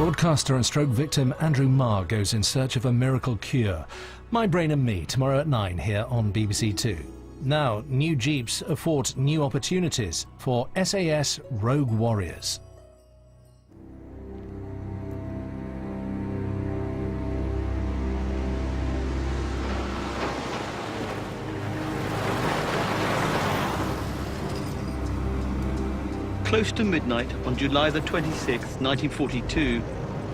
Broadcaster and stroke victim Andrew Marr goes in search of a miracle cure. My Brain and Me, tomorrow at 9 here on BBC Two. Now, new Jeeps afford new opportunities for SAS rogue warriors. Close to midnight on July the 26th, 1942,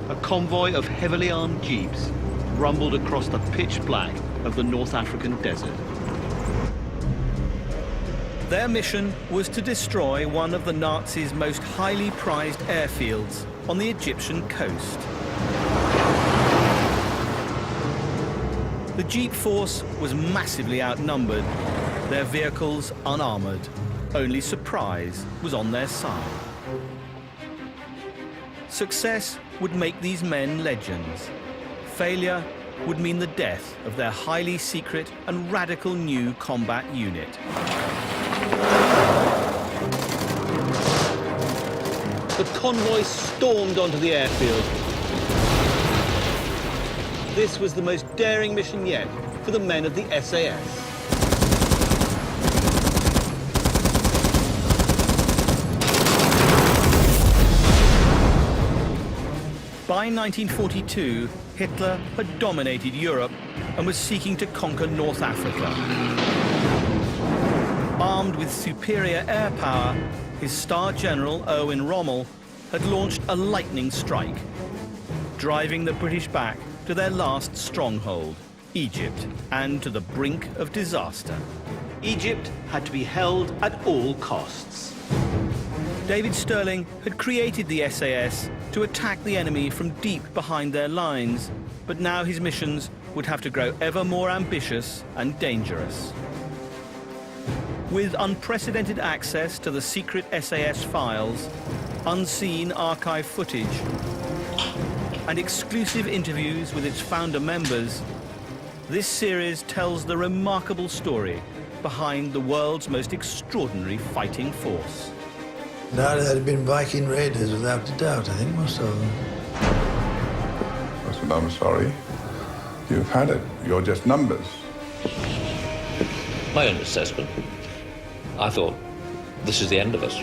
a convoy of heavily armed jeeps rumbled across the pitch black of the North African desert. Their mission was to destroy one of the Nazis' most highly prized airfields on the Egyptian coast. The jeep force was massively outnumbered, their vehicles unarmored. Only surprise was on their side. Success would make these men legends. Failure would mean the death of their highly secret and radical new combat unit. The convoy stormed onto the airfield. This was the most daring mission yet for the men of the SAS. By 1942, Hitler had dominated Europe and was seeking to conquer North Africa. Armed with superior air power, his star general, Erwin Rommel, had launched a lightning strike, driving the British back to their last stronghold, Egypt, and to the brink of disaster. Egypt had to be held at all costs. David Stirling had created the SAS to attack the enemy from deep behind their lines, but now his missions would have to grow ever more ambitious and dangerous. With unprecedented access to the secret SAS files, unseen archive footage, and exclusive interviews with its founder members, this series tells the remarkable story behind the world's most extraordinary fighting force. No, they'd have been Viking raiders without a doubt, I think, most of them. Listen, I'm sorry. You've had it. You're just numbers. My own assessment, I thought, this is the end of us.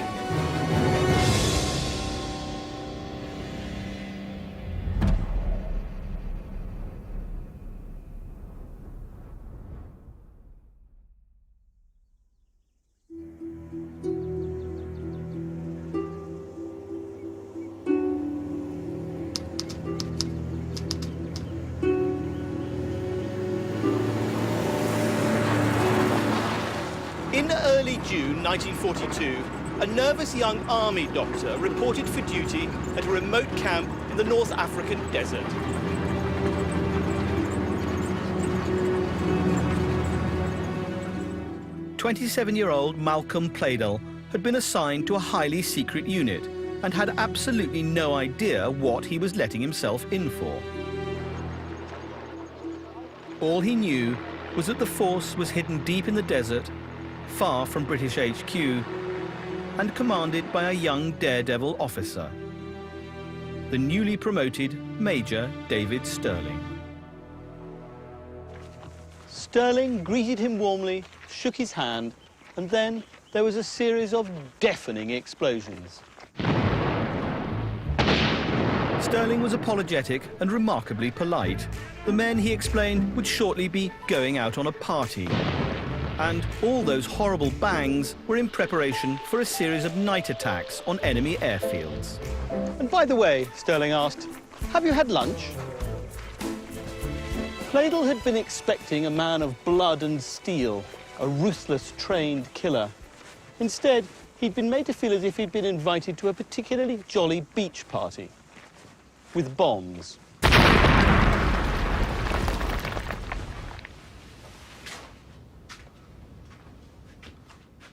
In early June 1942, a nervous young army doctor reported for duty at a remote camp in the North African desert. "27-year-old Malcolm Pladel had been assigned to a highly secret unit and had absolutely no idea what he was letting himself in for. All he knew was that the force was hidden deep in the desert, far from British HQ, and commanded by a young daredevil officer, the newly promoted Major David Stirling. Stirling greeted him warmly, shook his hand, and then there was a series of deafening explosions. Stirling was apologetic and remarkably polite. The men, he explained, would shortly be going out on a party. And all those horrible bangs were in preparation for a series of night attacks on enemy airfields. And by the way, Stirling asked, have you had lunch? Pladel had been expecting a man of blood and steel, a ruthless trained killer. Instead, he'd been made to feel as if he'd been invited to a particularly jolly beach party with bombs.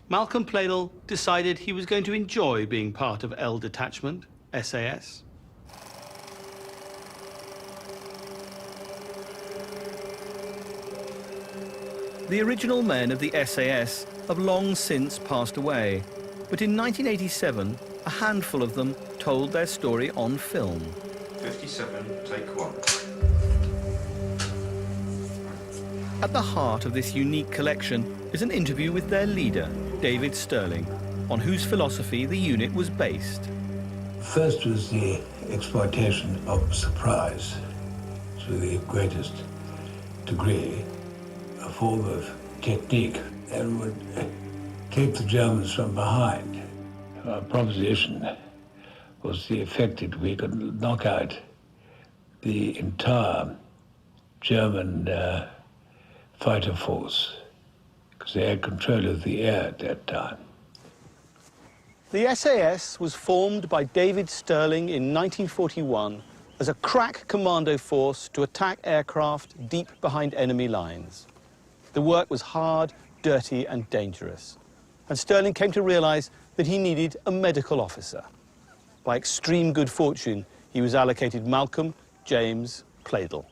Malcolm Pladel decided he was going to enjoy being part of L Detachment, SAS. The original men of the SAS have long since passed away, but in 1987, a handful of them told their story on film. 1957, take 1. At the heart of this unique collection is an interview with their leader, David Sterling, on whose philosophy the unit was based. First was the exploitation of surprise to the greatest degree, a form of technique that would keep the Germans from behind. Our proposition was the effect that we could knock out the entire German fighter force, because they had control of the air at that time. The SAS was formed by David Sterling in 1941 as a crack commando force to attack aircraft deep behind enemy lines. The work was hard, dirty and dangerous, and Sterling came to realize that he needed a medical officer. By extreme good fortune, he was allocated Malcolm James Pleydell.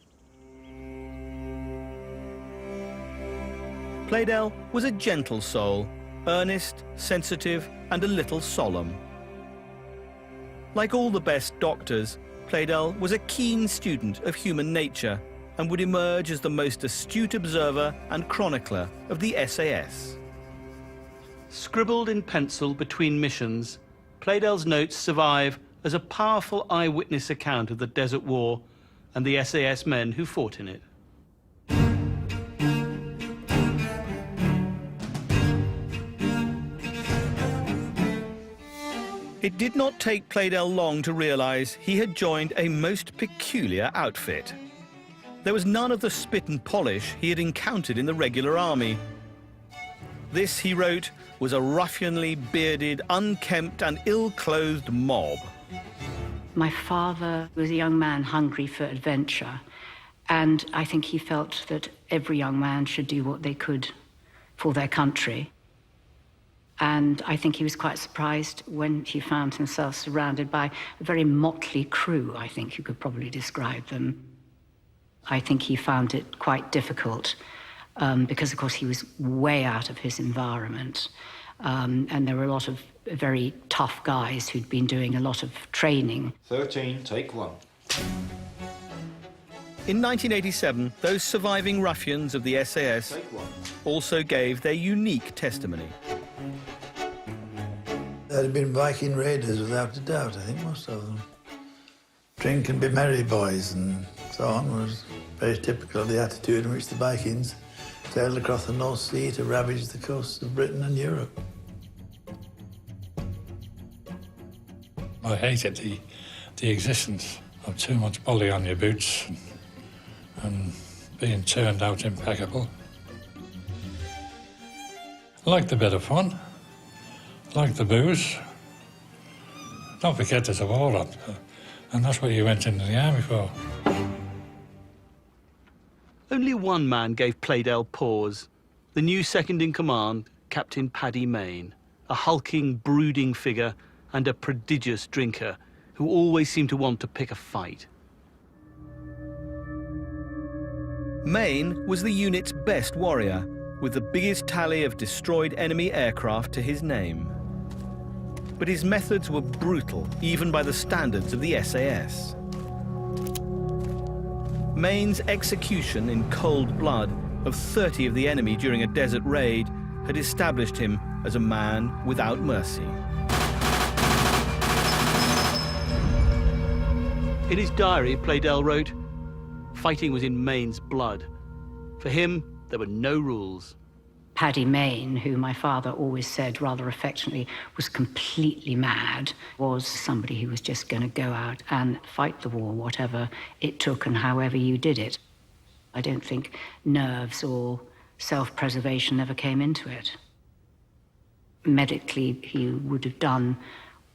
Pleydell was a gentle soul, earnest, sensitive, and a little solemn. Like all the best doctors, Pleydell was a keen student of human nature and would emerge as the most astute observer and chronicler of the SAS. Scribbled in pencil between missions, Pleydell's notes survive as a powerful eyewitness account of the Desert War and the SAS men who fought in it. It did not take Pleydell long to realize he had joined a most peculiar outfit. There was none of the spit and polish he had encountered in the regular army. This, he wrote, was a ruffianly, bearded, unkempt and ill-clothed mob. My father was a young man hungry for adventure, and I think he felt that every young man should do what they could for their country. And I think he was quite surprised when he found himself surrounded by a very motley crew, I think you could probably describe them. I think he found it quite difficult because, of course, he was way out of his environment. And there were a lot of very tough guys who'd been doing a lot of training. 13, take 1. In 1987, those surviving ruffians of the SAS also gave their unique testimony. They'd have been Viking raiders without a doubt, I think, most of them. Drink and be merry boys and so on was very typical of the attitude in which the Vikings sailed across the North Sea to ravage the coasts of Britain and Europe. I hated the existence of too much bully on your boots and being turned out impeccable. I liked a bit of fun. Like the booze. Don't forget there's a war on, and that's what you went into the army for. Only one man gave Pleydell pause. The new second-in-command, Captain Paddy Mayne, a hulking, brooding figure and a prodigious drinker who always seemed to want to pick a fight. Mayne was the unit's best warrior, with the biggest tally of destroyed enemy aircraft to his name. But his methods were brutal, even by the standards of the SAS. Mayne's execution in cold blood of 30 of the enemy during a desert raid had established him as a man without mercy. In his diary, Pleydell wrote, "Fighting was in Mayne's blood. For him, there were no rules." Paddy Mayne, who my father always said rather affectionately was completely mad, was somebody who was just going to go out and fight the war, whatever it took and however you did it. I don't think nerves or self-preservation ever came into it. Medically, he would have done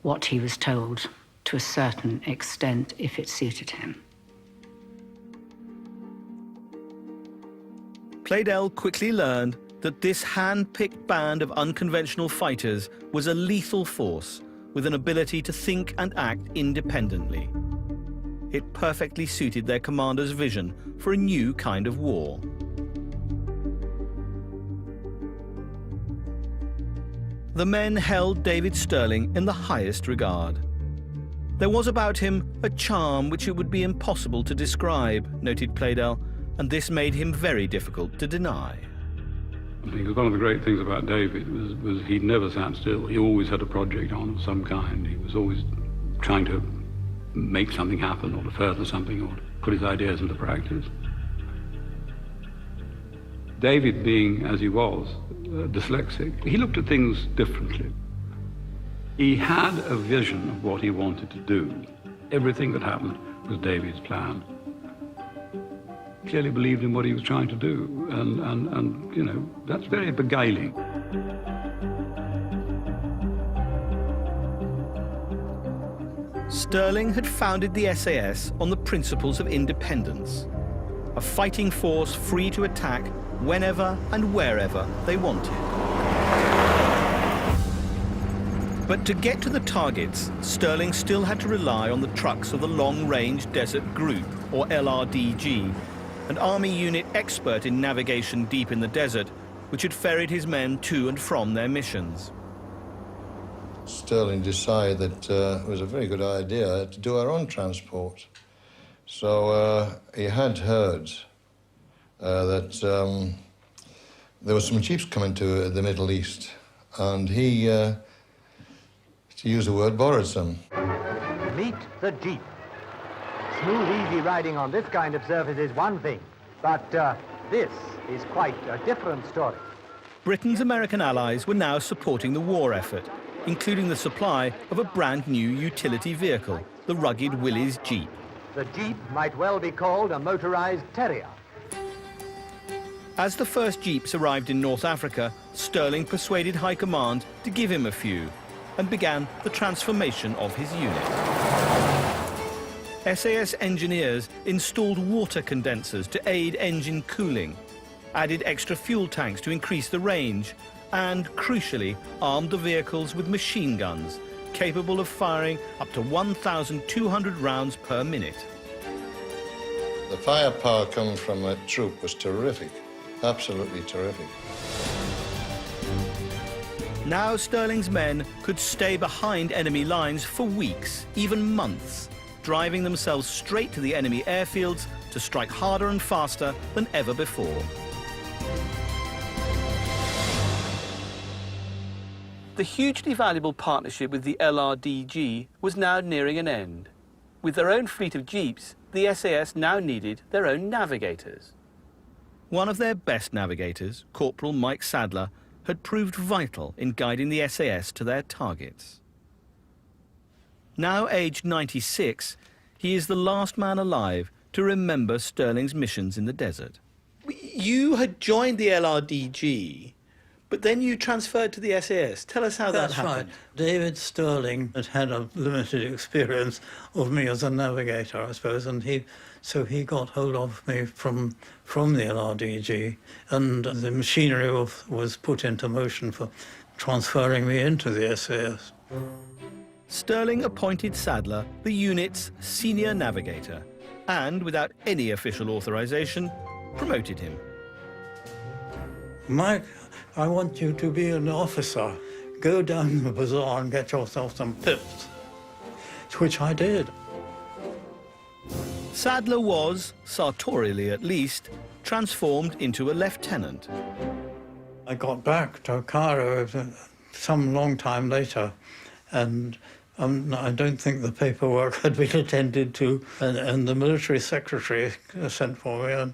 what he was told to a certain extent if it suited him. Pleydell quickly learned that this hand-picked band of unconventional fighters was a lethal force with an ability to think and act independently. It perfectly suited their commander's vision for a new kind of war. The men held David Sterling in the highest regard. There was about him a charm which it would be impossible to describe, noted Pleydell, and this made him very difficult to deny. I think one of the great things about David was he'd never sat still. He always had a project on of some kind. He was always trying to make something happen or to further something or to put his ideas into practice. David, being, as he was, dyslexic, he looked at things differently. He had a vision of what he wanted to do. Everything that happened was David's plan. Clearly believed in what he was trying to do, and you know, that's very beguiling. Stirling had founded the SAS on the principles of independence, a fighting force free to attack whenever and wherever they wanted. But to get to the targets, Stirling still had to rely on the trucks of the Long Range Desert Group, or LRDG, an army unit expert in navigation deep in the desert, which had ferried his men to and from their missions. Stirling decided that it was a very good idea to do our own transport. So he had heard that there were some jeeps coming to the Middle East, and he, to use the word, borrowed some. Meet the Jeep. Smooth, easy riding on this kind of surface is one thing, but this is quite a different story. Britain's American allies were now supporting the war effort, including the supply of a brand new utility vehicle, the rugged Willys Jeep. The Jeep might well be called a motorized terrier. As the first Jeeps arrived in North Africa, Stirling persuaded High Command to give him a few and began the transformation of his unit. SAS engineers installed water condensers to aid engine cooling, added extra fuel tanks to increase the range, and, crucially, armed the vehicles with machine guns capable of firing up to 1,200 rounds per minute. The firepower coming from a troop was terrific, absolutely terrific. Now Stirling's men could stay behind enemy lines for weeks, even months, driving themselves straight to the enemy airfields to strike harder and faster than ever before. The hugely valuable partnership with the LRDG was now nearing an end. With their own fleet of jeeps, the SAS now needed their own navigators. One of their best navigators, Corporal Mike Sadler, had proved vital in guiding the SAS to their targets. Now aged 96, he is the last man alive to remember Stirling's missions in the desert. You had joined the LRDG, but then you transferred to the SAS. Tell us how that happened. That's right. David Stirling had had a limited experience of me as a navigator, I suppose, and so he got hold of me from the LRDG, and the machinery was put into motion for transferring me into the SAS. Stirling appointed Sadler the unit's senior navigator and, without any official authorization, promoted him. Mike, I want you to be an officer. Go down the bazaar and get yourself some pips, which I did. Sadler was, sartorially at least, transformed into a lieutenant. I got back to Cairo some long time later, and I don't think the paperwork had been attended to, and the military secretary sent for me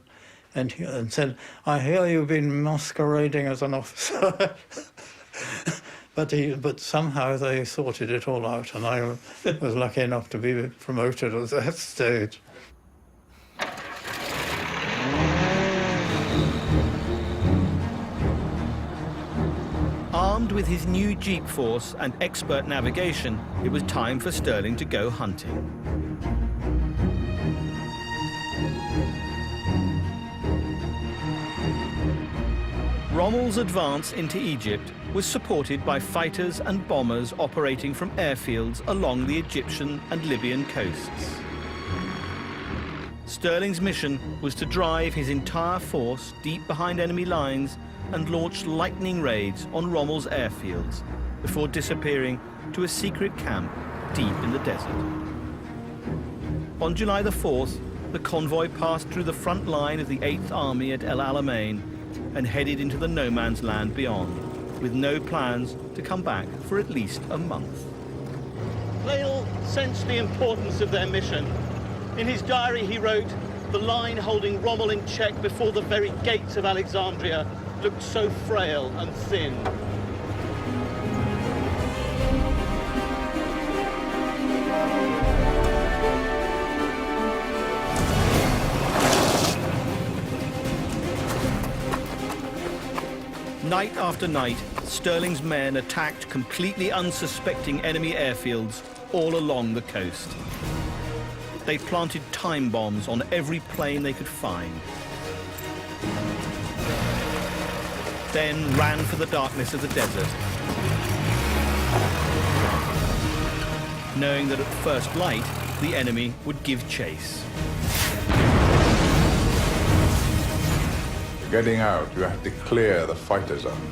and said, "I hear you've been masquerading as an officer." But somehow they sorted it all out, and I was lucky enough to be promoted at that stage. Armed with his new jeep force and expert navigation, it was time for Stirling to go hunting. Rommel's advance into Egypt was supported by fighters and bombers operating from airfields along the Egyptian and Libyan coasts. Stirling's mission was to drive his entire force deep behind enemy lines and launch lightning raids on Rommel's airfields before disappearing to a secret camp deep in the desert. On July the 4th, the convoy passed through the front line of the 8th Army at El Alamein and headed into the no man's land beyond, with no plans to come back for at least a month. Pleydell sensed the importance of their mission. In his diary he wrote, "The line holding Rommel in check before the very gates of Alexandria looked so frail and thin." Night after night, Stirling's men attacked completely unsuspecting enemy airfields all along the coast. They planted time bombs on every plane they could find. Then ran for the darkness of the desert, knowing that at first light, the enemy would give chase. Getting out, you have to clear the fighter zone.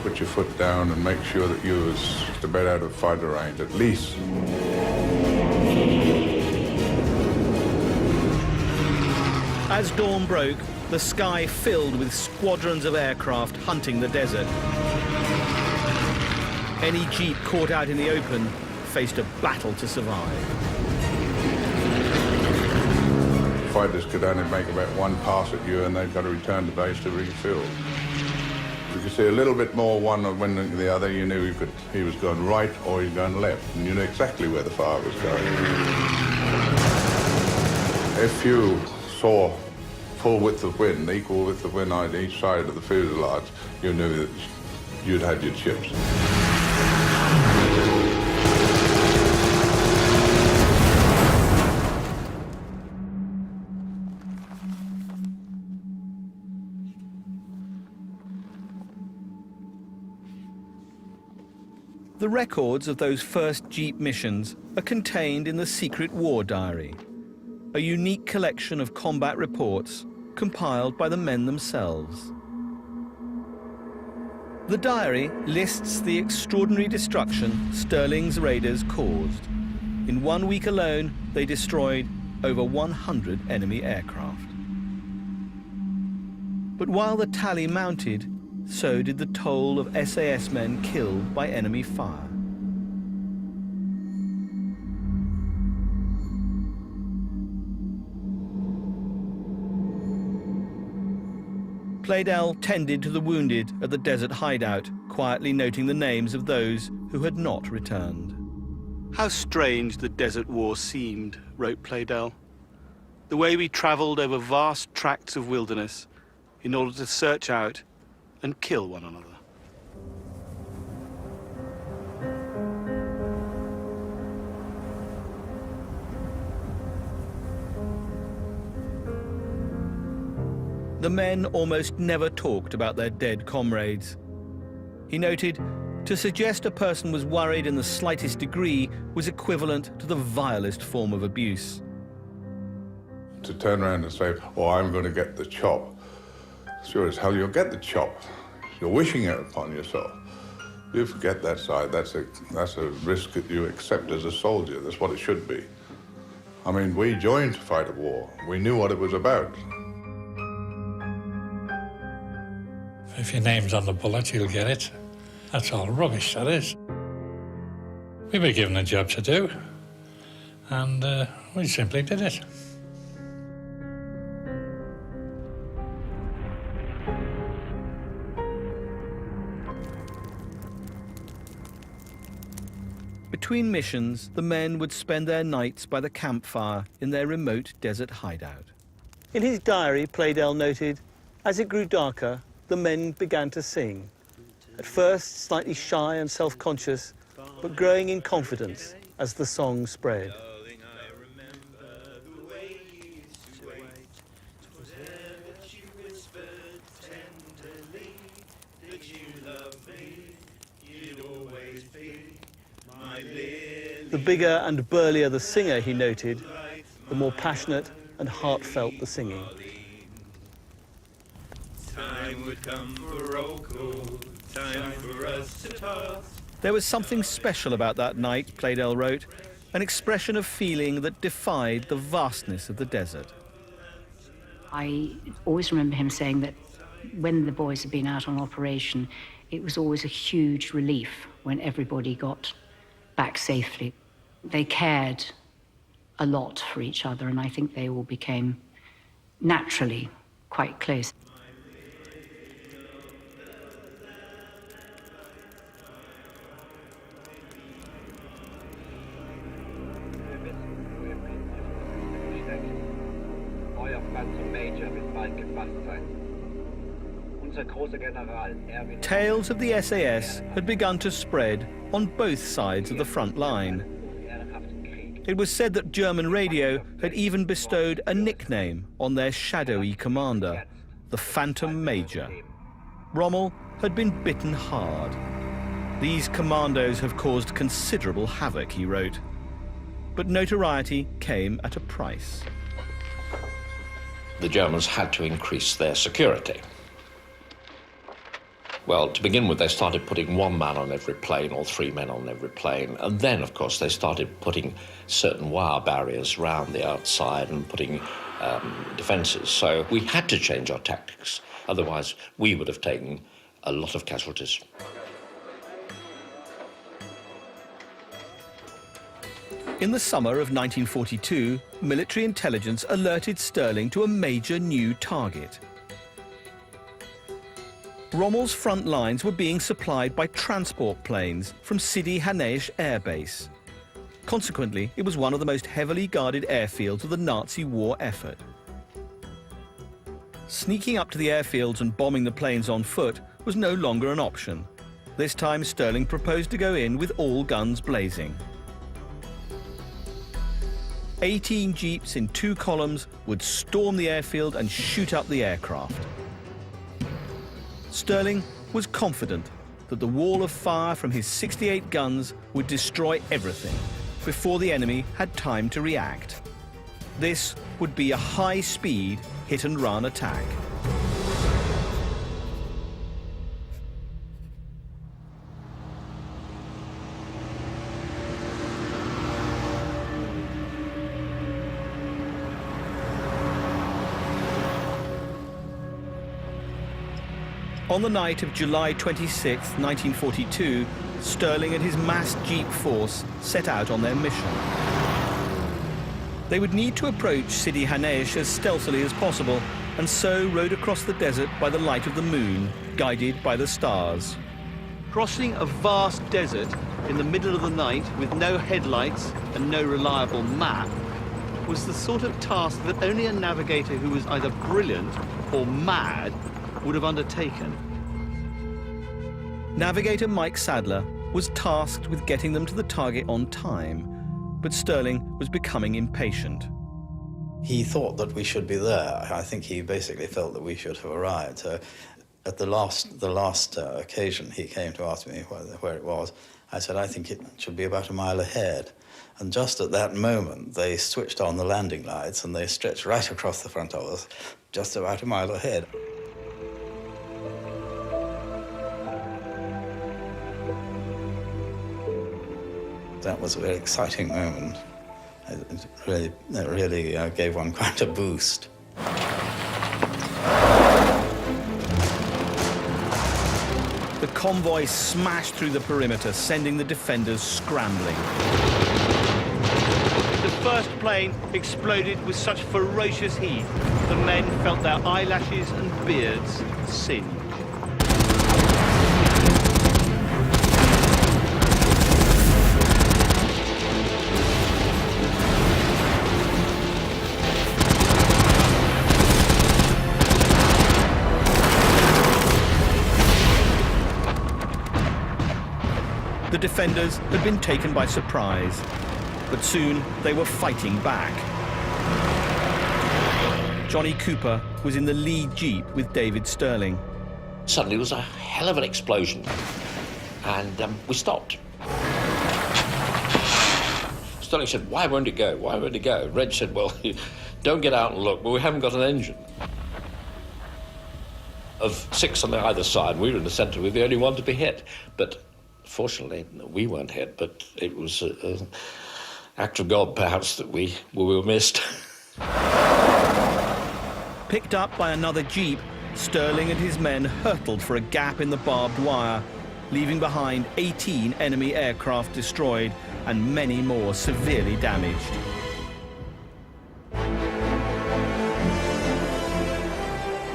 Put your foot down and make sure that you're just about out of fighter range, at least. As dawn broke, the sky filled with squadrons of aircraft hunting the desert. Any jeep caught out in the open faced a battle to survive. Fighters could only make about one pass at you and they've got to return to base to refuel. If you could see a little bit more one than the other, you knew he was going right or he was going left, and you knew exactly where the fire was going. If you saw full width of wind, equal width of wind on each side of the fuselage, you knew that you'd had your chips. The records of those first jeep missions are contained in the Secret War Diary, a unique collection of combat reports compiled by the men themselves. The diary lists the extraordinary destruction Stirling's raiders caused. In 1 week alone, they destroyed over 100 enemy aircraft. But while the tally mounted, so did the toll of SAS men killed by enemy fire. Pleydell tended to the wounded at the desert hideout, quietly noting the names of those who had not returned. How strange the desert war seemed, wrote Pleydell. The way we travelled over vast tracts of wilderness in order to search out and kill one another. The men almost never talked about their dead comrades. He noted, to suggest a person was worried in the slightest degree was equivalent to the vilest form of abuse. To turn around and say, "Oh, I'm going to get the chop." Sure as hell you'll get the chop. You're wishing it upon yourself. You forget that side. That's a risk that you accept as a soldier. That's what it should be. I mean, we joined to fight a war. We knew what it was about. If your name's on the bullet, you'll get it. That's all rubbish, that is. We were given a job to do, and we simply did it. Between missions, the men would spend their nights by the campfire in their remote desert hideout. In his diary, Pleydell noted, as it grew darker, the men began to sing. At first, slightly shy and self-conscious, but growing in confidence as the song spread. The bigger and burlier the singer, he noted, the more passionate and heartfelt the singing. Time would come for roll call, time for us to toss. There was something special about that night, Pleydell wrote. an expression of feeling that defied the vastness of the desert. I always remember him saying that when the boys had been out on operation, it was always a huge relief when everybody got back safely. They cared a lot for each other, and I think they all became naturally quite close. Tales of the SAS had begun to spread on both sides of the front line. It was said that German radio had even bestowed a nickname on their shadowy commander, the Phantom Major. Rommel had been bitten hard. These commandos have caused considerable havoc, he wrote. But notoriety came at a price. The Germans had to increase their security. Well, to begin with, they started putting one man on every plane or three men on every plane. And then, of course, they started putting certain wire barriers around the outside and putting defences. So we had to change our tactics. Otherwise, we would have taken a lot of casualties. In the summer of 1942, military intelligence alerted Stirling to a major new target. Rommel's front lines were being supplied by transport planes from Sidi Haneish Air Base. Consequently, it was one of the most heavily guarded airfields of the Nazi war effort. Sneaking up to the airfields and bombing the planes on foot was no longer an option. This time, Stirling proposed to go in with all guns blazing. 18 jeeps in 2 columns would storm the airfield and shoot up the aircraft. Stirling was confident that the wall of fire from his 68 guns would destroy everything before the enemy had time to react. This would be a high-speed hit-and-run attack. On the night of July 26, 1942, Stirling and his massed jeep force set out on their mission. They would need to approach Sidi Haneish as stealthily as possible, and so rode across the desert by the light of the moon, guided by the stars. Crossing a vast desert in the middle of the night with no headlights and no reliable map was the sort of task that only a navigator who was either brilliant or mad would have undertaken. Navigator Mike Sadler was tasked with getting them to the target on time, but Stirling was becoming impatient. He thought that we should be there. I think he basically felt that we should have arrived. At the last occasion he came to ask me where it was, I said, I think it should be about a mile ahead. And just at that moment, they switched on the landing lights and they stretched right across the front of us, just about a mile ahead. That was a very exciting moment. It really gave one quite a boost. The convoy smashed through the perimeter, sending the defenders scrambling. The first plane exploded with such ferocious heat, the men felt their eyelashes and beards singe. The defenders had been taken by surprise, but soon they were fighting back. Johnny Cooper was in the lead jeep with David Stirling. Suddenly there was a hell of an explosion, and we stopped. Stirling said, why won't it go? Why won't it go? Reg said, well, don't get out and look, but we haven't got an engine. Of 6 on either side, we were in the centre, we were the only one to be hit. But fortunately, we weren't hit, but it was act of God, perhaps, that we were missed. Picked up by another jeep, Stirling and his men hurtled for a gap in the barbed wire, leaving behind 18 enemy aircraft destroyed and many more severely damaged.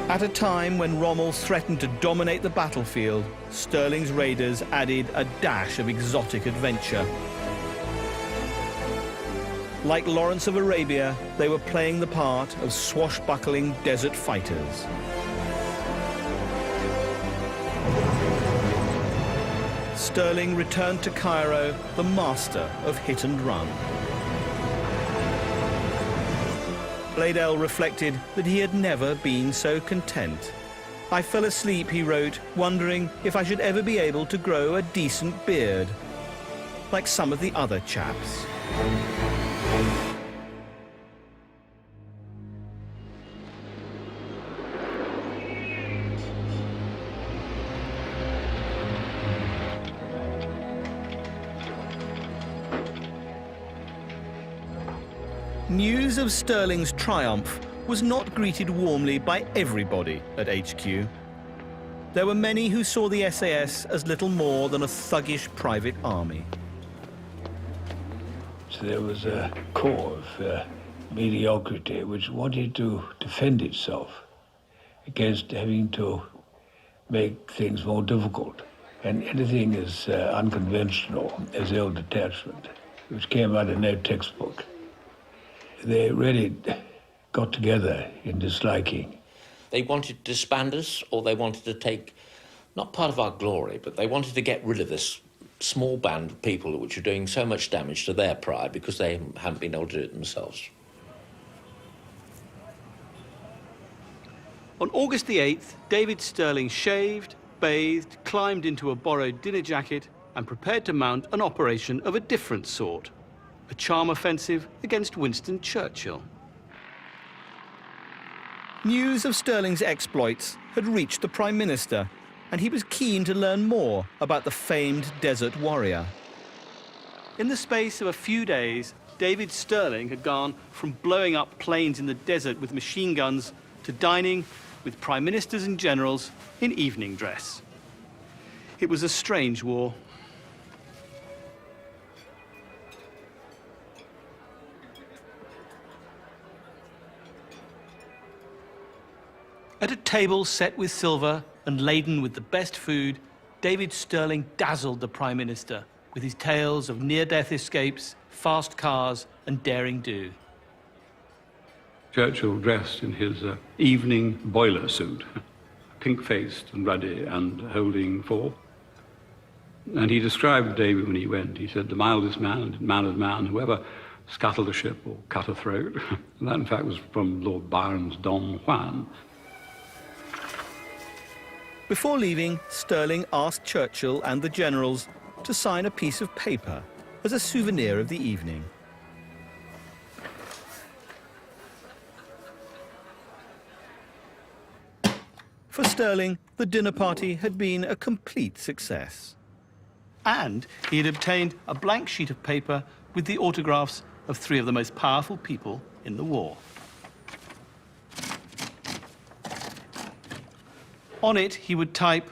At a time when Rommel threatened to dominate the battlefield, Stirling's raiders added a dash of exotic adventure. Like Lawrence of Arabia, they were playing the part of swashbuckling desert fighters. Stirling returned to Cairo the master of hit and run. Bladel reflected that he had never been so content. I fell asleep, he wrote, wondering if I should ever be able to grow a decent beard, like some of the other chaps. News of Stirling's triumph was not greeted warmly by everybody at HQ. There were many who saw the SAS as little more than a thuggish private army. So there was a core of mediocrity which wanted to defend itself against having to make things more difficult. And anything as unconventional as ill detachment, which came out of no textbook. They really got together in disliking. They wanted to disband us, or they wanted to take, not part of our glory, but they wanted to get rid of this small band of people which were doing so much damage to their pride because they hadn't been able to do it themselves. On August the 8th, David Stirling shaved, bathed, climbed into a borrowed dinner jacket and prepared to mount an operation of a different sort. A charm offensive against Winston Churchill. News of Stirling's exploits had reached the Prime Minister, and he was keen to learn more about the famed desert warrior. In the space of a few days, David Stirling had gone from blowing up planes in the desert with machine guns to dining with prime ministers and generals in evening dress. It was a strange war. At a table set with silver and laden with the best food, David Stirling dazzled the Prime Minister with his tales of near-death escapes, fast cars and daring do. Churchill dressed in his evening boiler suit, pink-faced and ruddy and holding forth. And he described David when he went. He said, the mildest man, mannered man, whoever scuttled a ship or cut a throat. And that, in fact, was from Lord Byron's Don Juan. Before leaving, Stirling asked Churchill and the generals to sign a piece of paper as a souvenir of the evening. For Stirling, the dinner party had been a complete success. And he had obtained a blank sheet of paper with the autographs of 3 of the most powerful people in the war. On it, he would type,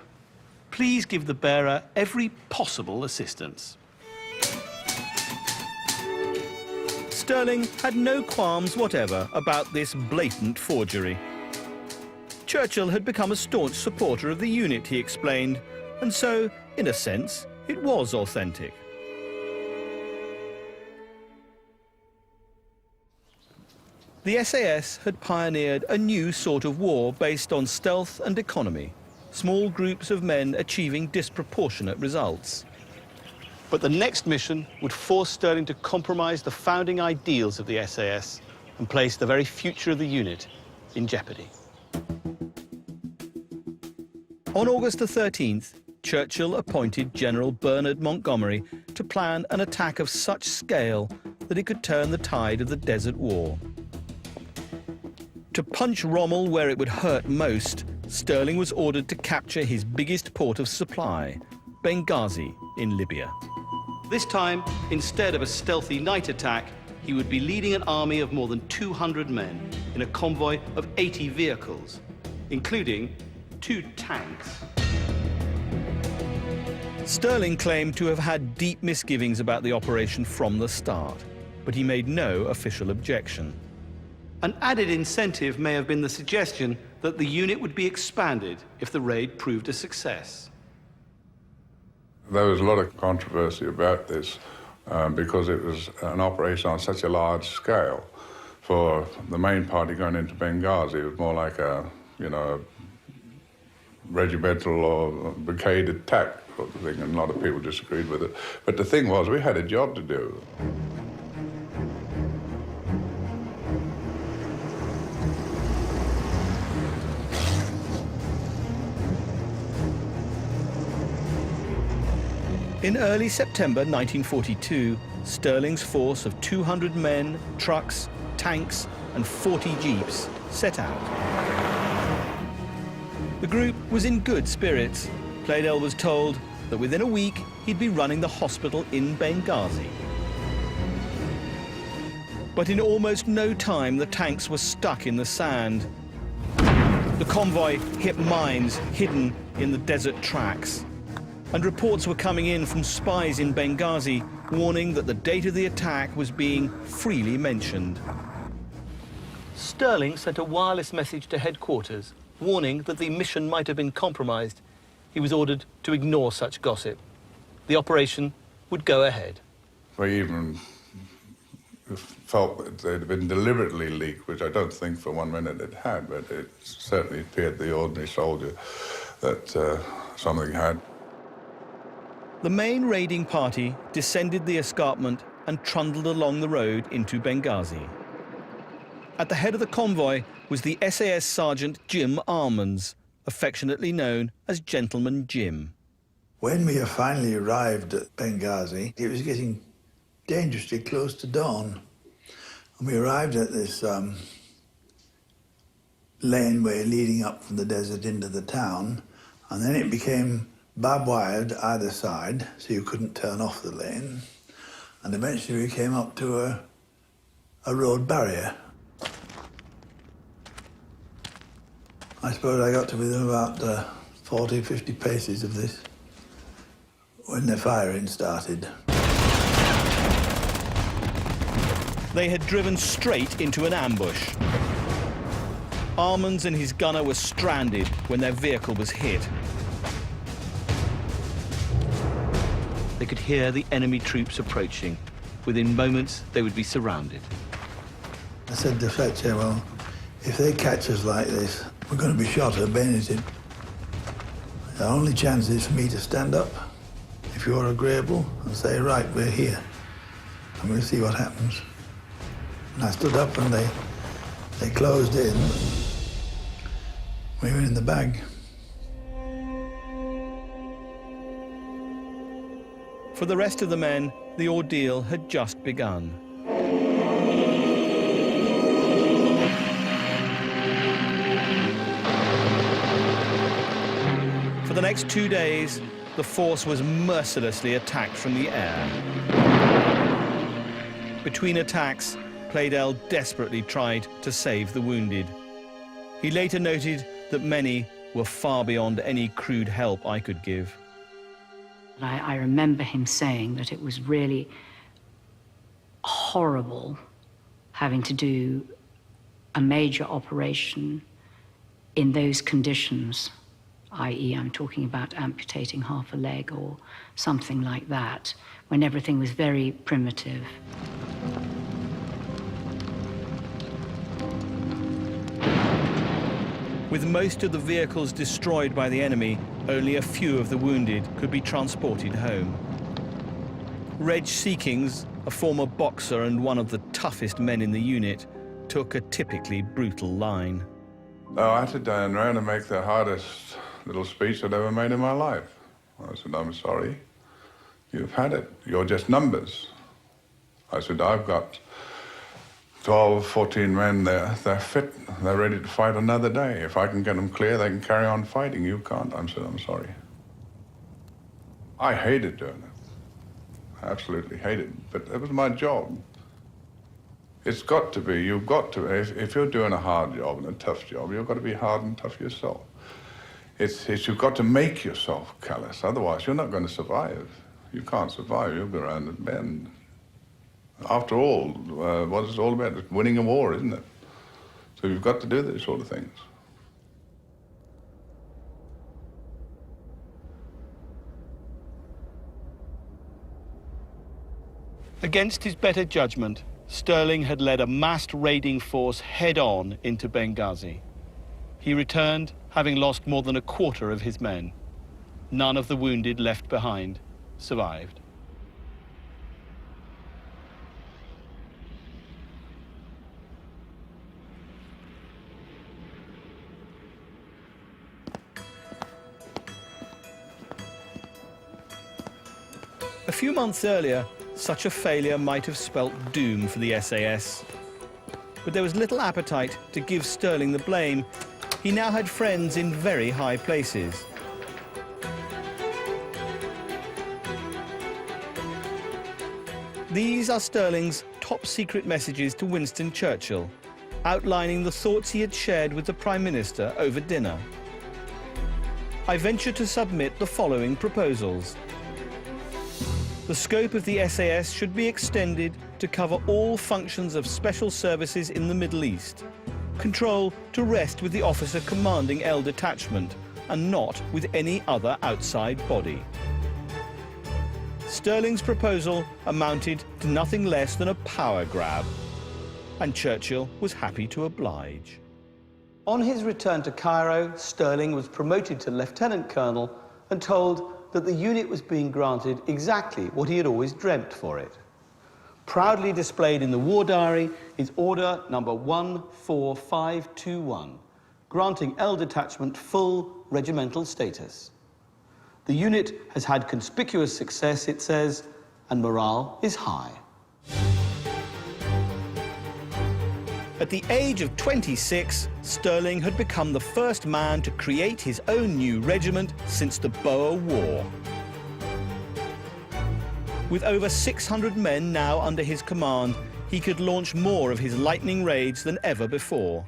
"Please give the bearer every possible assistance." Stirling had no qualms whatever about this blatant forgery. Churchill had become a staunch supporter of the unit, he explained, and so, in a sense, it was authentic. The SAS had pioneered a new sort of war based on stealth and economy, small groups of men achieving disproportionate results. But the next mission would force Stirling to compromise the founding ideals of the SAS and place the very future of the unit in jeopardy. On August the 13th, Churchill appointed General Bernard Montgomery to plan an attack of such scale that it could turn the tide of the Desert War. To punch Rommel where it would hurt most, Stirling was ordered to capture his biggest port of supply, Benghazi in Libya. This time, instead of a stealthy night attack, he would be leading an army of more than 200 men in a convoy of 80 vehicles, including 2 tanks. Stirling claimed to have had deep misgivings about the operation from the start, but he made no official objection. An added incentive may have been the suggestion that the unit would be expanded if the raid proved a success. There was a lot of controversy about this because it was an operation on such a large scale. For the main party going into Benghazi, it was more like a, you know, regimental or brigade attack sort of thing, and a lot of people disagreed with it. But the thing was, we had a job to do. In early September 1942, Stirling's force of 200 men, trucks, tanks, and 40 jeeps set out. The group was in good spirits. Pleydell was told that within a week he'd be running the hospital in Benghazi. But in almost no time, the tanks were stuck in the sand. The convoy hit mines hidden in the desert tracks. And reports were coming in from spies in Benghazi warning that the date of the attack was being freely mentioned. Stirling sent a wireless message to headquarters warning that the mission might have been compromised. He was ordered to ignore such gossip. The operation would go ahead. We even felt that they'd been deliberately leaked, which I don't think for 1 minute it had, but it certainly appeared to the ordinary soldier that something had. The main raiding party descended the escarpment and trundled along the road into Benghazi. At the head of the convoy was the SAS Sergeant Jim Almonds, affectionately known as Gentleman Jim. When we finally arrived at Benghazi, it was getting dangerously close to dawn. And we arrived at this laneway leading up from the desert into the town, and then it became barbed wired either side, so you couldn't turn off the lane. And eventually we came up to a road barrier. I suppose I got to within about 40, 50 paces of this when the firing started. They had driven straight into an ambush. Almonds and his gunner were stranded when their vehicle was hit. They could hear the enemy troops approaching. Within moments, they would be surrounded. I said to Fletcher, well, if they catch us like this, we're going to be shot or bayoneted. The only chance is for me to stand up, if you're agreeable, and say, right, we're here, and we'll see what happens. And I stood up and they closed in. We were in the bag. For the rest of the men, the ordeal had just begun. For the next 2 days, the force was mercilessly attacked from the air. Between attacks, Pleydell desperately tried to save the wounded. He later noted that many were far beyond any crude help I could give. I remember him saying that it was really horrible having to do a major operation in those conditions, i.e. I'm talking about amputating half a leg or something like that, when everything was very primitive. With most of the vehicles destroyed by the enemy, only a few of the wounded could be transported home. Reg Seekings, a former boxer and one of the toughest men in the unit, took a typically brutal line. Oh, I had to turn around and make the hardest little speech I'd ever made in my life. I said, I'm sorry. You've had it. You're just numbers. I said, I've got 12, 14 men, they're fit, they're ready to fight another day. If I can get them clear, they can carry on fighting. You can't. I said, I'm sorry. I hated doing it. I absolutely hated it, but it was my job. It's got to be, you've got to, if you're doing a hard job and a tough job, you've got to be hard and tough yourself. You've got to make yourself callous, otherwise you're not going to survive. You can't survive, you'll go around and bend. After all, what is it all about? It's winning a war, isn't it? So you've got to do these sort of things. Against his better judgment, Stirling had led a massed raiding force head-on into Benghazi. He returned, having lost more than a quarter of his men. None of the wounded left behind survived. A few months earlier, such a failure might have spelt doom for the SAS. But there was little appetite to give Stirling the blame. He now had friends in very high places. These are Stirling's top-secret messages to Winston Churchill, outlining the thoughts he had shared with the Prime Minister over dinner. I venture to submit the following proposals. The scope of the SAS should be extended to cover all functions of special services in the Middle East. Control to rest with the officer commanding L Detachment and not with any other outside body. Stirling's proposal amounted to nothing less than a power grab, and Churchill was happy to oblige. On his return to Cairo, Stirling was promoted to Lieutenant Colonel and told that the unit was being granted exactly what he had always dreamt for it. Proudly displayed in the war diary is Order number 14521, granting L Detachment full regimental status. The unit has had conspicuous success, it says, and morale is high. At the age of 26, Stirling had become the first man to create his own new regiment since the Boer War. With over 600 men now under his command, he could launch more of his lightning raids than ever before.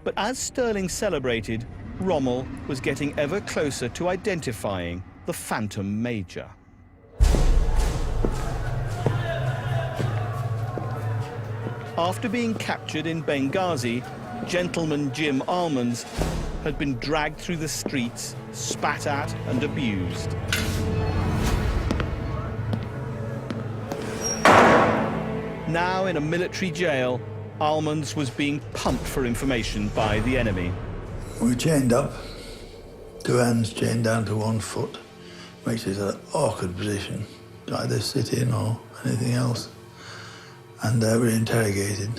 But as Stirling celebrated, Rommel was getting ever closer to identifying the Phantom Major. After being captured in Benghazi, Gentleman Jim Almonds had been dragged through the streets, spat at and abused. Now in a military jail, Almonds was being pumped for information by the enemy. We're chained up, 2 hands chained down to 1 foot. Makes it an awkward position to either sit in or anything else. And we're interrogated.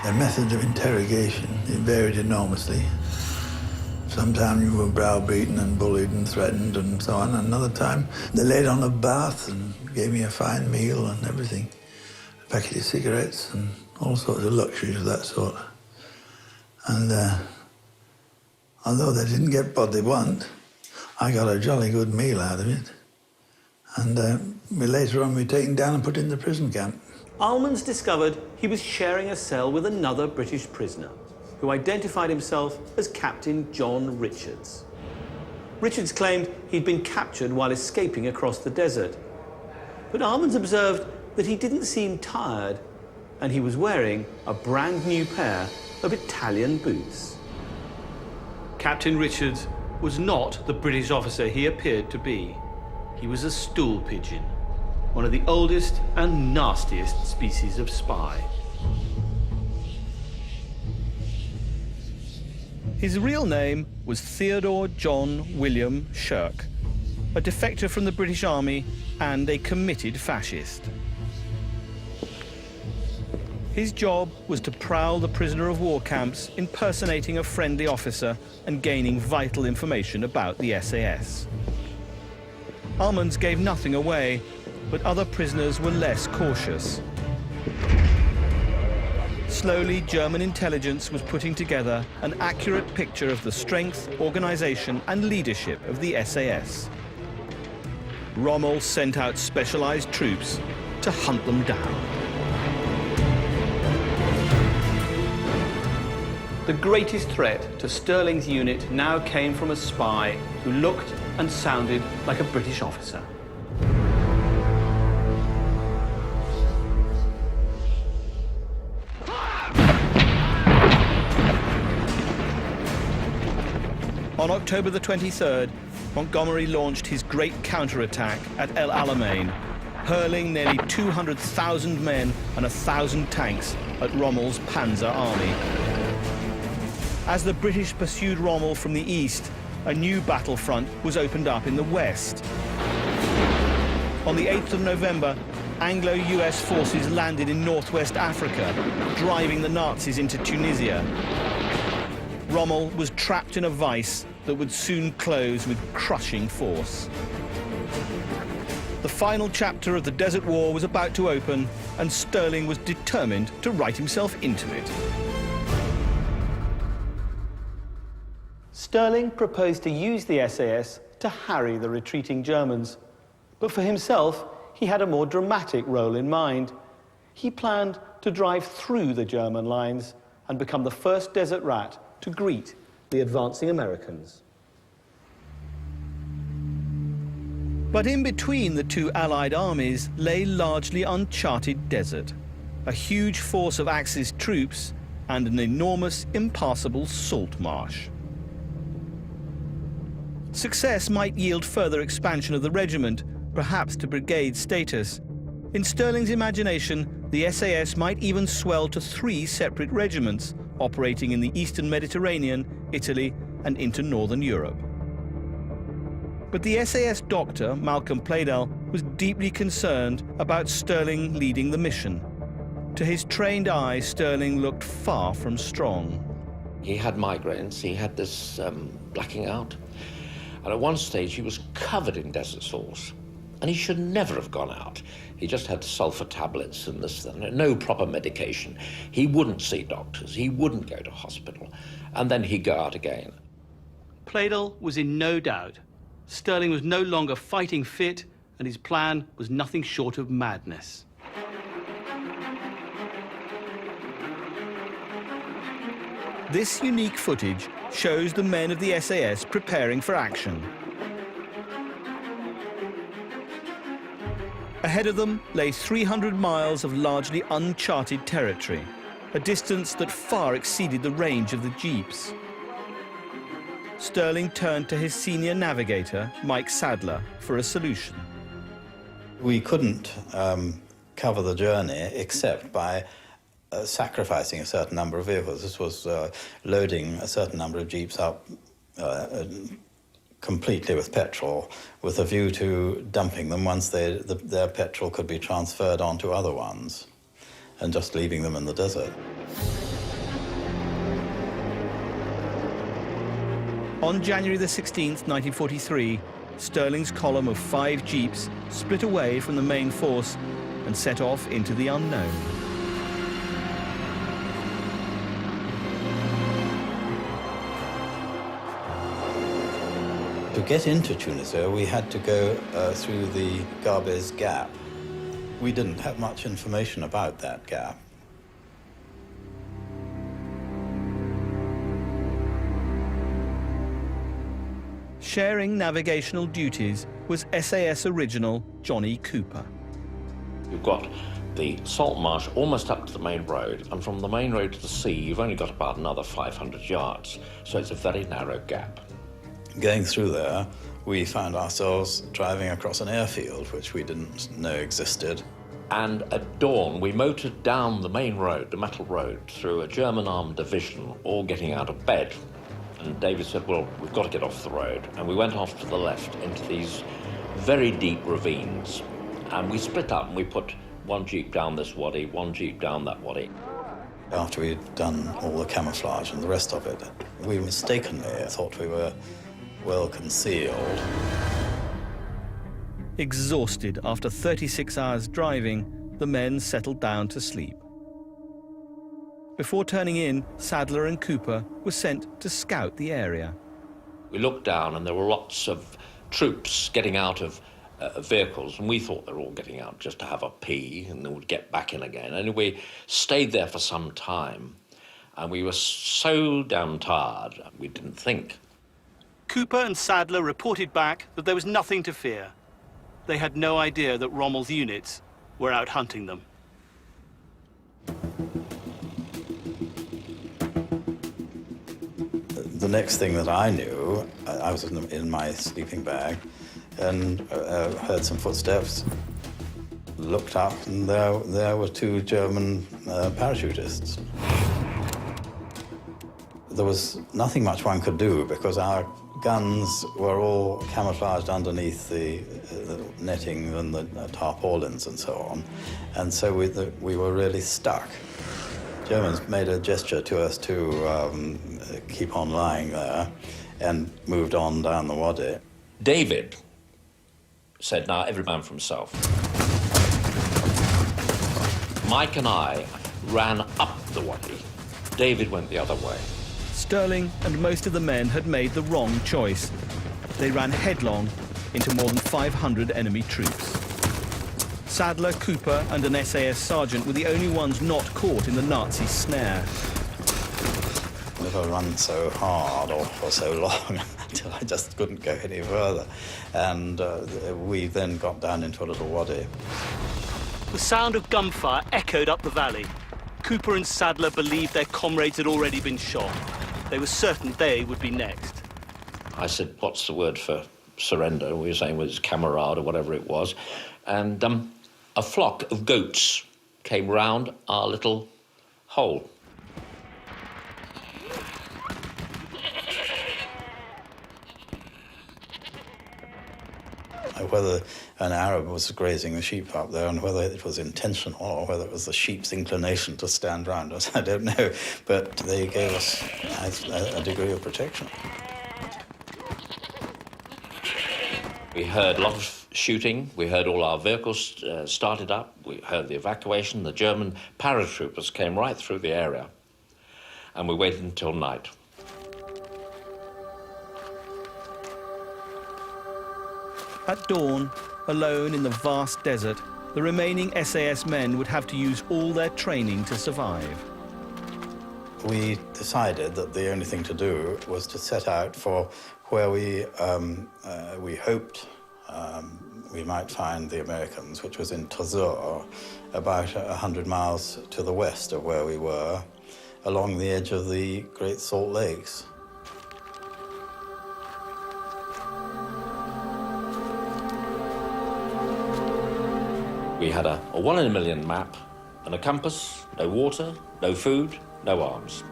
The method of interrogation, it varied enormously. Sometimes you were browbeaten and bullied and threatened and so on. Another time, they laid on a bath and gave me a fine meal and everything. A packet of cigarettes and all sorts of luxuries of that sort. And although they didn't get what they want, I got a jolly good meal out of it. And later on, we were taken down and put in the prison camp. Almonds discovered he was sharing a cell with another British prisoner, who identified himself as Captain John Richards. Richards claimed he'd been captured while escaping across the desert. But Almonds observed that he didn't seem tired, and he was wearing a brand new pair of Italian boots. Captain Richards was not the British officer he appeared to be. He was a stool pigeon, one of the oldest and nastiest species of spy. His real name was Theodore John William Shirk, a defector from the British Army and a committed fascist. His job was to prowl the prisoner of war camps, impersonating a friendly officer and gaining vital information about the SAS. Almonds gave nothing away, but other prisoners were less cautious. Slowly, German intelligence was putting together an accurate picture of the strength, organization, and leadership of the SAS. Rommel sent out specialized troops to hunt them down. The greatest threat to Stirling's unit now came from a spy who looked and sounded like a British officer. On October the 23rd, Montgomery launched his great counterattack at El Alamein, hurling nearly 200,000 men and 1,000 tanks at Rommel's Panzer Army. As the British pursued Rommel from the east, a new battlefront was opened up in the west. On the 8th of November, Anglo-US forces landed in northwest Africa, driving the Nazis into Tunisia. Rommel was trapped in a vice that would soon close with crushing force. The final chapter of the Desert War was about to open, and Stirling was determined to write himself into it. Stirling proposed to use the SAS to harry the retreating Germans. But for himself, he had a more dramatic role in mind. He planned to drive through the German lines and become the first desert rat to greet the advancing Americans. But in between the two Allied armies lay largely uncharted desert, a huge force of Axis troops and an enormous, impassable salt marsh. Success might yield further expansion of the regiment, perhaps to brigade status. In Stirling's imagination, the SAS might even swell to 3 separate regiments, operating in the eastern Mediterranean, Italy, and into northern Europe. But the SAS doctor, Malcolm Pleydell, was deeply concerned about Stirling leading the mission. To his trained eye, Stirling looked far from strong. He had migraines, he had this blacking out, and at one stage he was covered in desert sores, and he should never have gone out. He just had sulfur tablets and this, no proper medication. He wouldn't see doctors, he wouldn't go to hospital, and then he'd go out again. Pleydell was in no doubt. Stirling was no longer fighting fit, and his plan was nothing short of madness. This unique footage shows the men of the SAS preparing for action. Ahead of them lay 300 miles of largely uncharted territory, a distance that far exceeded the range of the jeeps. Stirling turned to his senior navigator, Mike Sadler, for a solution. We couldn't cover the journey except by sacrificing a certain number of vehicles. This was loading a certain number of jeeps up completely with petrol, with a view to dumping them once their petrol could be transferred onto other ones, and just leaving them in the desert. On January the 16th, 1943, Stirling's column of 5 jeeps split away from the main force and set off into the unknown. To get into Tunisia, we had to go through the Garbes Gap. We didn't have much information about that gap. Sharing navigational duties was SAS original Johnny Cooper. You've got the salt marsh almost up to the main road, and from the main road to the sea, you've only got about another 500 yards, so it's a very narrow gap. Going through there, we found ourselves driving across an airfield, which we didn't know existed. And at dawn, we motored down the main road, the metal road, through a German armed division, all getting out of bed. And David said, well, we've got to get off the road. And we went off to the left into these very deep ravines. And we split up and we put one jeep down this wadi, one jeep down that wadi. After we'd done all the camouflage and the rest of it, we mistakenly thought we were well concealed. Exhausted after 36 hours driving, the men settled down to sleep. Before turning in, Sadler and Cooper were sent to scout the area. We looked down and there were lots of troops getting out of vehicles, and we thought they were all getting out just to have a pee and then would get back in again. And we stayed there for some time, and we were so damn tired, we didn't think. Cooper and Sadler reported back that there was nothing to fear. They had no idea that Rommel's units were out hunting them. The next thing that I knew, I was in my sleeping bag and heard some footsteps, looked up, and there were two German parachutists. There was nothing much one could do because our guns were all camouflaged underneath the netting and the tarpaulins and so on, and so we were really stuck. Germans made a gesture to us to keep on lying there and moved on down the Wadi. David said, now, every man for himself. Mike and I ran up the Wadi. David went the other way. Sterling and most of the men had made the wrong choice. They ran headlong into more than 500 enemy troops. Sadler, Cooper, and an SAS sergeant were the only ones not caught in the Nazi snare. Never run so hard or for so long until I just couldn't go any further. And we then got down into a little wadi. The sound of gunfire echoed up the valley. Cooper and Sadler believed their comrades had already been shot. They were certain they would be next. I said, what's the word for surrender? We were saying it was camarade or whatever it was. And a flock of goats came round our little hole. Whether an Arab was grazing the sheep up there and whether it was intentional or whether it was the sheep's inclination to stand round us, I don't know. But they gave us a degree of protection. We heard a lot of shooting. We heard all our vehicles started up. We heard the evacuation. The German paratroopers came right through the area. And we waited until night. At dawn, alone in the vast desert, the remaining SAS men would have to use all their training to survive. We decided that the only thing to do was to set out for where we hoped we might find the Americans, which was in Tozeur, about 100 miles to the west of where we were, along the edge of the Great Salt Lakes. We had a 1 in a million map and a compass, no water, no food, no arms.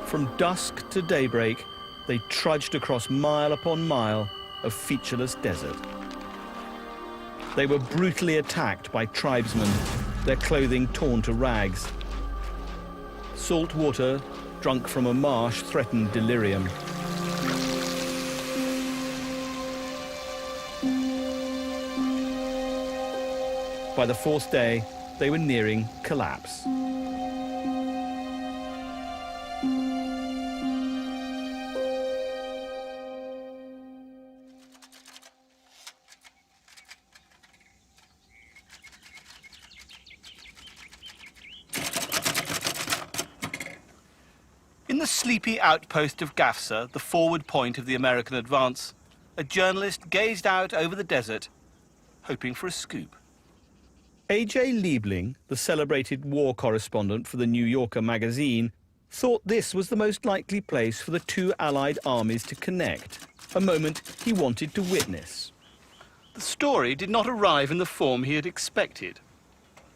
From dusk to daybreak, they trudged across mile upon mile of featureless desert. They were brutally attacked by tribesmen, their clothing torn to rags. Salt water, drunk from a marsh, threatened delirium. By the fourth day, they were nearing collapse. In the sleepy outpost of Gafsa, the forward point of the American advance, a journalist gazed out over the desert, hoping for a scoop. A.J. Liebling, the celebrated war correspondent for the New Yorker magazine, thought this was the most likely place for the two Allied armies to connect, a moment he wanted to witness. The story did not arrive in the form he had expected.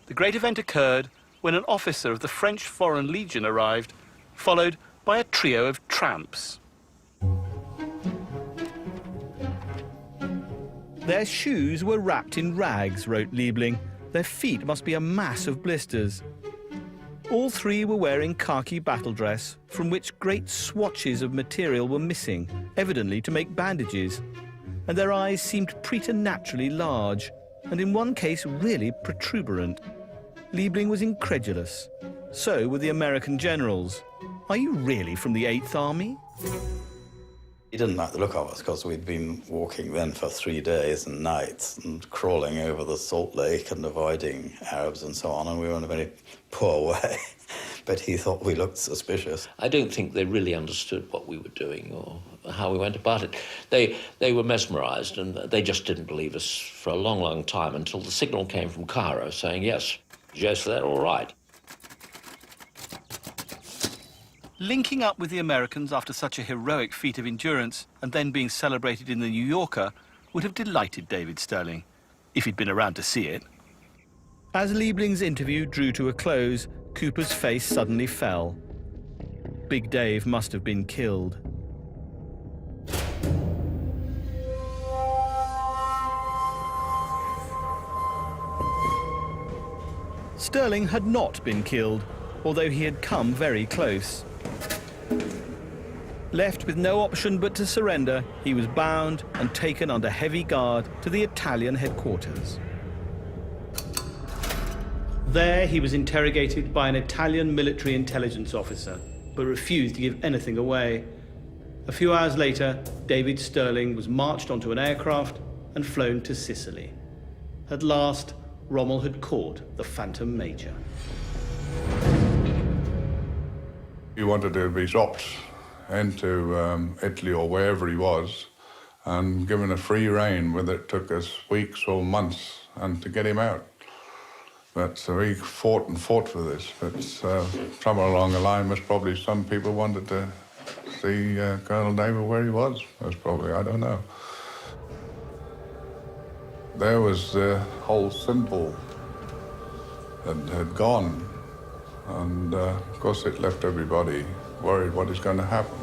The great event occurred when an officer of the French Foreign Legion arrived, followed by a trio of tramps. Their shoes were wrapped in rags, wrote Liebling. Their feet must be a mass of blisters. All three were wearing khaki battle dress, from which great swatches of material were missing, evidently to make bandages, and their eyes seemed preternaturally large, and in one case really protuberant. Liebling was incredulous. So were the American generals. Are you really from the 8th Army? He didn't like the look of us because we'd been walking then for 3 days and nights and crawling over the Salt Lake and avoiding Arabs and so on, and we were in a very poor way. But he thought we looked suspicious. I don't think they really understood what we were doing or how we went about it. They were mesmerised, and they just didn't believe us for a long, long time until the signal came from Cairo saying, yes, they're all right. Linking up with the Americans after such a heroic feat of endurance and then being celebrated in the New Yorker would have delighted David Stirling, if he'd been around to see it. As Liebling's interview drew to a close, Cooper's face suddenly fell. Big Dave must have been killed. Stirling had not been killed, although he had come very close. Left with no option but to surrender, he was bound and taken under heavy guard to the Italian headquarters. There he was interrogated by an Italian military intelligence officer, but refused to give anything away. A few hours later, David Stirling was marched onto an aircraft and flown to Sicily. At last, Rommel had caught the Phantom Major. He wanted to be dropped into Italy or wherever he was and given a free rein, whether it took us weeks or months, and to get him out. But so he fought and fought for this. But somewhere along the line, most probably some people wanted to see Colonel David where he was. Most probably, I don't know. There was the whole symbol that had gone. And of course it left everybody worried what is going to happen.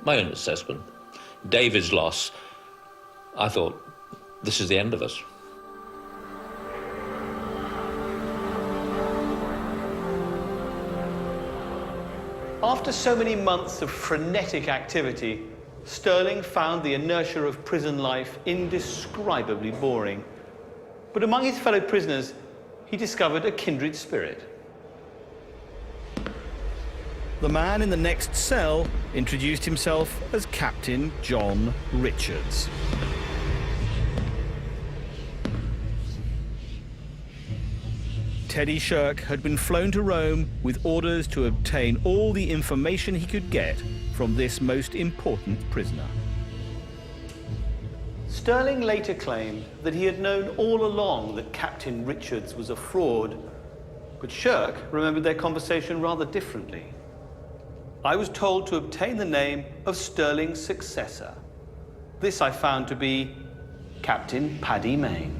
My own assessment, David's loss, I thought, this is the end of us. After so many months of frenetic activity, Stirling found the inertia of prison life indescribably boring. But among his fellow prisoners, he discovered a kindred spirit. The man in the next cell introduced himself as Captain John Richards. Teddy Shirk had been flown to Rome with orders to obtain all the information he could get from this most important prisoner. Stirling later claimed that he had known all along that Captain Richards was a fraud, but Shirk remembered their conversation rather differently. I was told to obtain the name of Stirling's successor. This I found to be Captain Paddy Mayne.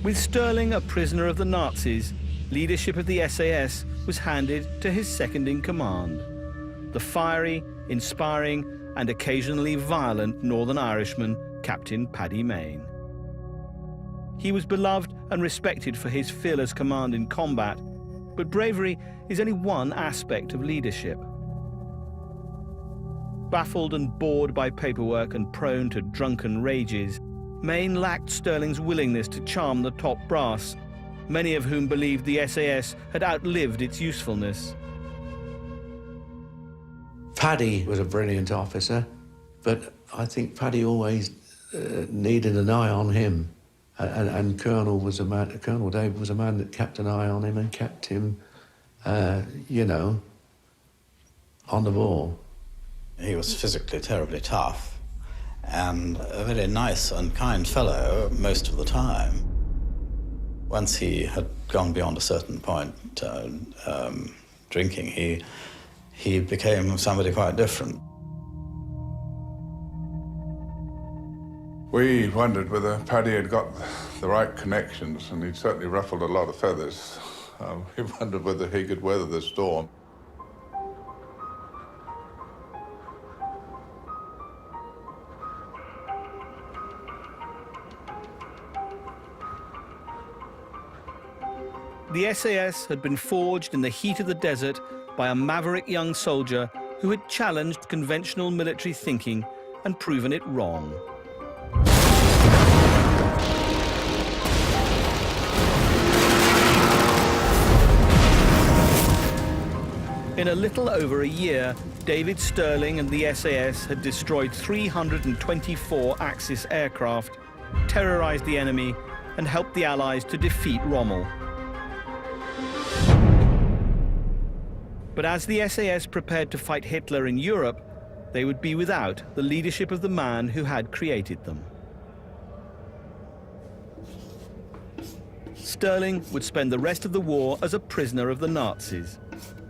With Stirling a prisoner of the Nazis, leadership of the SAS was handed to his second-in-command, the fiery, inspiring, and occasionally violent Northern Irishman, Captain Paddy Mayne. He was beloved and respected for his fearless command in combat, but bravery is only one aspect of leadership. Baffled and bored by paperwork and prone to drunken rages, Mayne lacked Stirling's willingness to charm the top brass, many of whom believed the SAS had outlived its usefulness. Paddy was a brilliant officer, but I think Paddy always needed an eye on him. And Colonel David was a man that kept an eye on him and kept him, you know, on the ball. He was physically terribly tough and a very nice and kind fellow most of the time. Once he had gone beyond a certain point drinking, he became somebody quite different. We wondered whether Paddy had got the right connections, and he'd certainly ruffled a lot of feathers. We wondered whether he could weather the storm. The SAS had been forged in the heat of the desert by a maverick young soldier who had challenged conventional military thinking and proven it wrong. In a little over a year, David Stirling and the SAS had destroyed 324 Axis aircraft, terrorized the enemy, and helped the Allies to defeat Rommel. But as the SAS prepared to fight Hitler in Europe, they would be without the leadership of the man who had created them. Stirling would spend the rest of the war as a prisoner of the Nazis,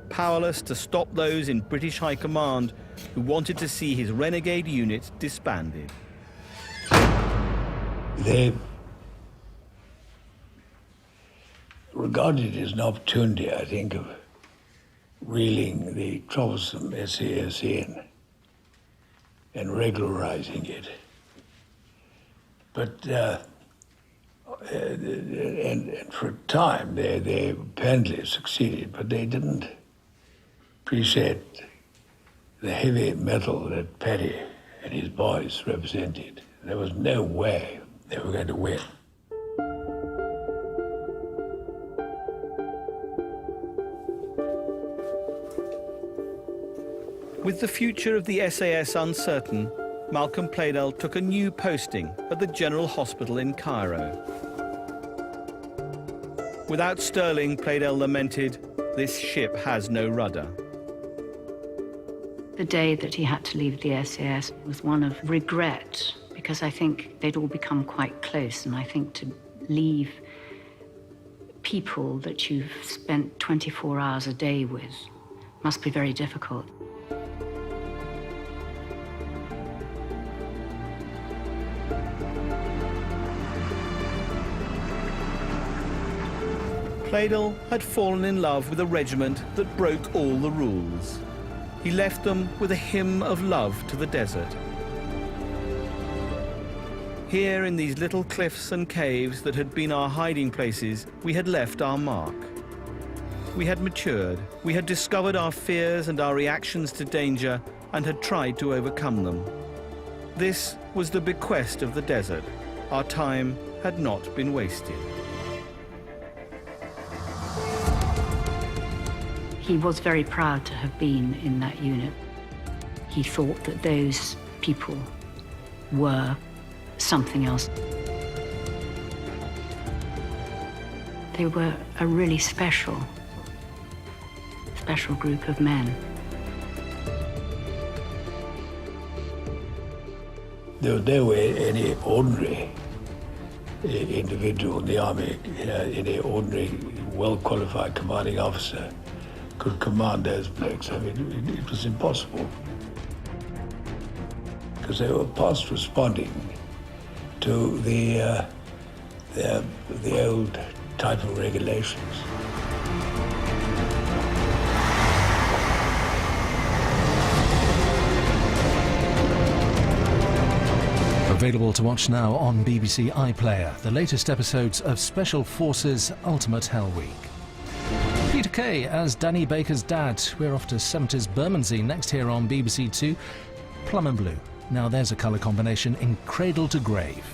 powerless to stop those in British High Command who wanted to see his renegade unit disbanded. They regarded it as an opportunity, I think, of reeling the troublesome SAS in and regularizing it. But and for a time they apparently succeeded, but they didn't appreciate the heavy metal that Paddy and his boys represented. There was no way they were going to win. With the future of the SAS uncertain, Malcolm Pleydell took a new posting at the General Hospital in Cairo. Without Stirling, Pleydell lamented, "This ship has no rudder." The day that he had to leave the SAS was one of regret, because I think they'd all become quite close, and I think to leave people that you've spent 24 hours a day with must be very difficult. Pleydell had fallen in love with a regiment that broke all the rules. He left them with a hymn of love to the desert. Here in these little cliffs and caves that had been our hiding places, we had left our mark. We had matured, we had discovered our fears and our reactions to danger and had tried to overcome them. This was the bequest of the desert. Our time had not been wasted. He was very proud to have been in that unit. He thought that those people were something else. They were a really special group of men. There was no way any ordinary individual in the army, any ordinary well-qualified commanding officer could command those blokes. I mean, it was impossible. Because they were past responding to the old type of regulations. Available to watch now on BBC iPlayer, the latest episodes of Special Forces Ultimate Hell Week. Peter Kay as Danny Baker's dad. We're off to 70s Bermondsey next here on BBC Two. Plum and blue. Now there's a colour combination in Cradle to Grave.